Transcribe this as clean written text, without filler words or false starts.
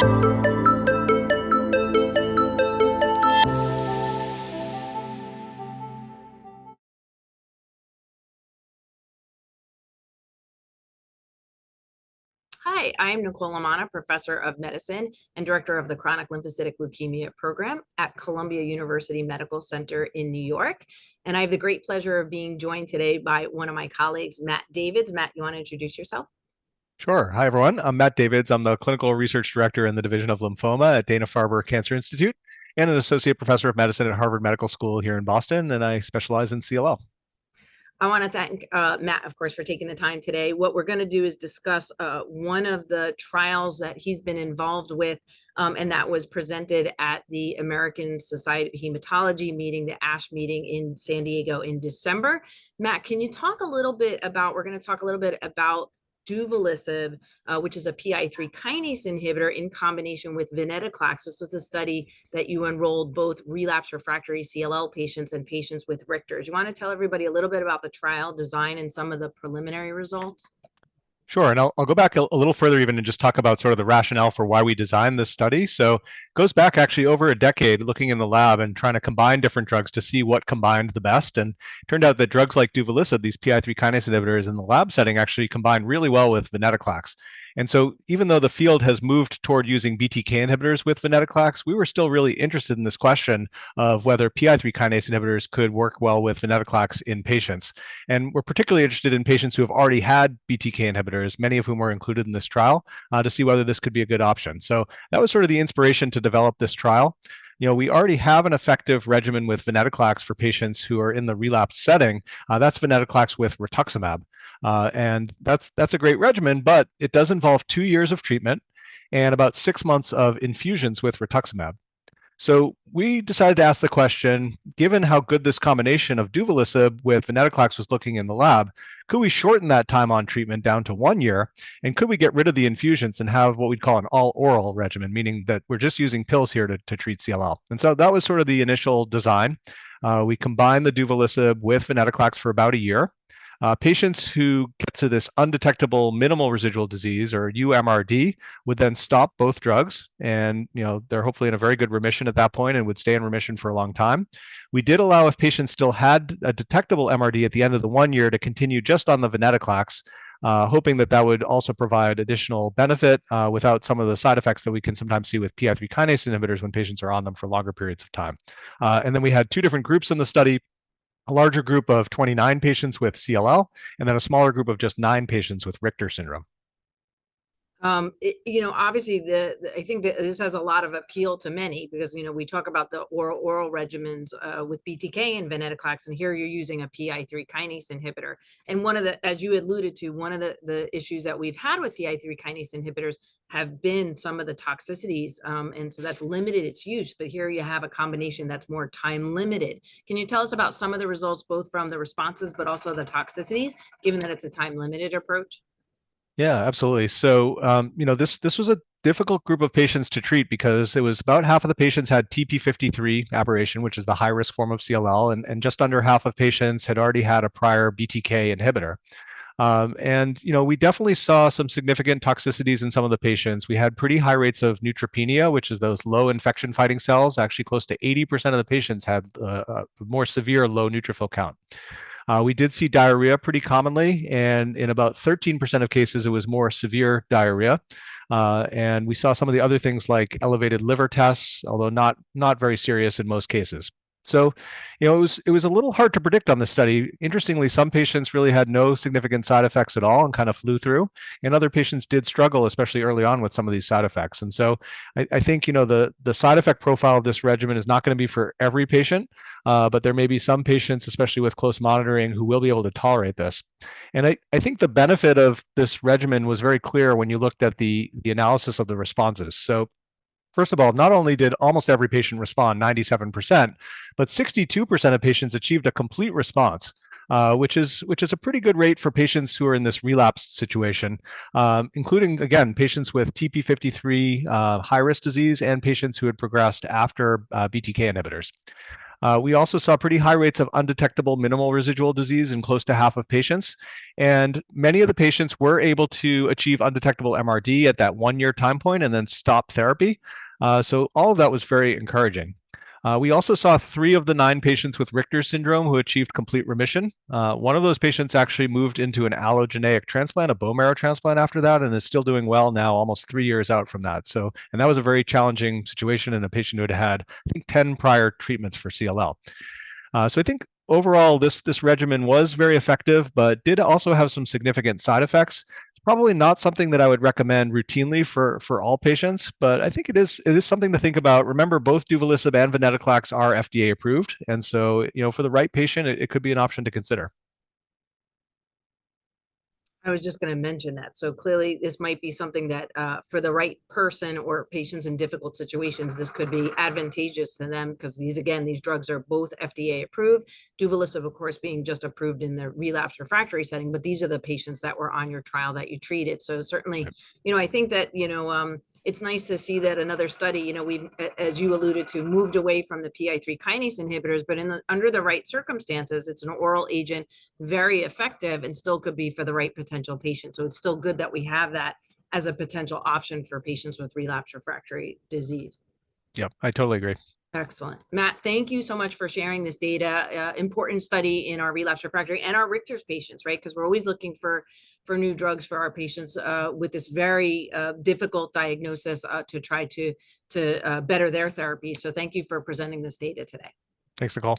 Hi, I'm Nicole Lamanna, Professor of Medicine and Director of the Chronic Lymphocytic Leukemia Program at Columbia University Medical Center in New York. And I have the great pleasure of being joined today by one of my colleagues, Matt Davids. Matt, you want to introduce yourself? Sure. Hi, everyone. I'm Matt Davids. I'm the Clinical Research Director in the Division of Lymphoma at Dana-Farber Cancer Institute and an Associate Professor of Medicine at Harvard Medical School here in Boston, and I specialize in CLL. I want to thank Matt, of course, for taking the time today. What we're going to do is discuss one of the trials that he's been involved with, and that was presented at the American Society of Hematology meeting, the ASH meeting in San Diego in December. Matt, can you talk a little bit about, we're going to talk a little bit about Duvelisib, which is a PI3 kinase inhibitor in combination with Venetoclax. This was a study that you enrolled both relapsed refractory CLL patients and patients with Richter's. You want to tell everybody a little bit about the trial design and some of the preliminary results? Sure, and I'll go back a little further even and just talk about sort of the rationale for why we designed this study. So it goes back actually over a decade looking in the lab and trying to combine different drugs to see what combined the best. And it turned out that drugs like Duvelisib, these PI3 kinase inhibitors in the lab setting actually combine really well with Venetoclax. And so even though the field has moved toward using BTK inhibitors with Venetoclax, we were still really interested in this question of whether PI3 kinase inhibitors could work well with Venetoclax in patients. And we're particularly interested in patients who have already had BTK inhibitors, many of whom were included in this trial, to see whether this could be a good option. So that was sort of the inspiration to develop this trial. We already have an effective regimen with Venetoclax for patients who are in the relapse setting. That's Venetoclax with rituximab. And that's a great regimen, but it does involve 2 years of treatment and about 6 months of infusions with rituximab. So we decided to ask the question, given how good this combination of Duvelisib with Venetoclax was looking in the lab, could we shorten that time on treatment down to 1 year? And could we get rid of the infusions and have what we'd call an all-oral regimen, meaning that we're just using pills here to treat CLL? And so that was sort of the initial design. We combined the Duvelisib with Venetoclax for about a year. Patients who get to this undetectable minimal residual disease, or UMRD, would then stop both drugs, and they're hopefully in a very good remission at that point and would stay in remission for a long time. We did allow, if patients still had a detectable MRD at the end of the 1 year, to continue just on the Venetoclax, hoping that that would also provide additional benefit without some of the side effects that we can sometimes see with PI3 kinase inhibitors when patients are on them for longer periods of time. And then we had 2 different groups in the study. A larger group of 29 patients with CLL, and then a smaller group of just 9 patients with Richter syndrome. Obviously, I think that this has a lot of appeal to many because we talk about the oral regimens with BTK and Venetoclax, and here you're using a PI3 kinase inhibitor. And one of the, as you alluded to, one of the issues that we've had with PI3 kinase inhibitors have been some of the toxicities, and so that's limited its use. But here you have a combination that's more time limited. Can you tell us about some of the results, both from the responses but also the toxicities, given that it's a time limited approach? Yeah, absolutely. So, this was a difficult group of patients to treat because it was about half of the patients had TP53 aberration, which is the high risk form of CLL, and just under half of patients had already had a prior BTK inhibitor. We definitely saw some significant toxicities in some of the patients. We had pretty high rates of neutropenia, which is those low infection fighting cells. Actually, close to 80% of the patients had a more severe low neutrophil count. We did see diarrhea pretty commonly, and in about 13% of cases, it was more severe diarrhea. And we saw some of the other things like elevated liver tests, although not very serious in most cases. So, it was a little hard to predict on this study. Interestingly, some patients really had no significant side effects at all and kind of flew through, and other patients did struggle, especially early on, with some of these side effects. And so, I think the side effect profile of this regimen is not going to be for every patient, but there may be some patients, especially with close monitoring, who will be able to tolerate this. And I think the benefit of this regimen was very clear when you looked at the analysis of the responses. So, first of all, not only did almost every patient respond, 97%, but 62% of patients achieved a complete response, which is a pretty good rate for patients who are in this relapsed situation, including, again, patients with TP53 high-risk disease and patients who had progressed after BTK inhibitors. We also saw pretty high rates of undetectable minimal residual disease in close to half of patients. And many of the patients were able to achieve undetectable MRD at that 1 year time point and then stop therapy. So all of that was very encouraging. We also saw 3 of the 9 patients with Richter's syndrome who achieved complete remission. One of those patients actually moved into an allogeneic transplant, a bone marrow transplant after that, and is still doing well now, almost 3 years out from that. So, and that was a very challenging situation in a patient who had had, I think, 10 prior treatments for CLL. So I think overall this regimen was very effective, but did also have some significant side effects. It's probably not something that I would recommend routinely for all patients, but I think it is something to think about. Remember, both Duvelisib and Venetoclax are FDA approved, and so for the right patient, it could be an option to consider. I was just going to mention that. So clearly, this might be something that for the right person or patients in difficult situations, this could be advantageous to them because these drugs are both FDA approved. Duvelisib, of course, being just approved in the relapse refractory setting, but these are the patients that were on your trial that you treated. So certainly, I think that, it's nice to see that another study, we, as you alluded to, moved away from the PI3 kinase inhibitors, but under the right circumstances, it's an oral agent, very effective, and still could be for the right potential patient. So it's still good that we have that as a potential option for patients with relapse refractory disease. Yep, I totally agree. Excellent. Matt, thank you so much for sharing this data. Important study in our relapse refractory and our Richter's patients, right? Because we're always looking for new drugs for our patients with this very difficult diagnosis to try to better their therapy. So thank you for presenting this data today. Thanks, Nicole.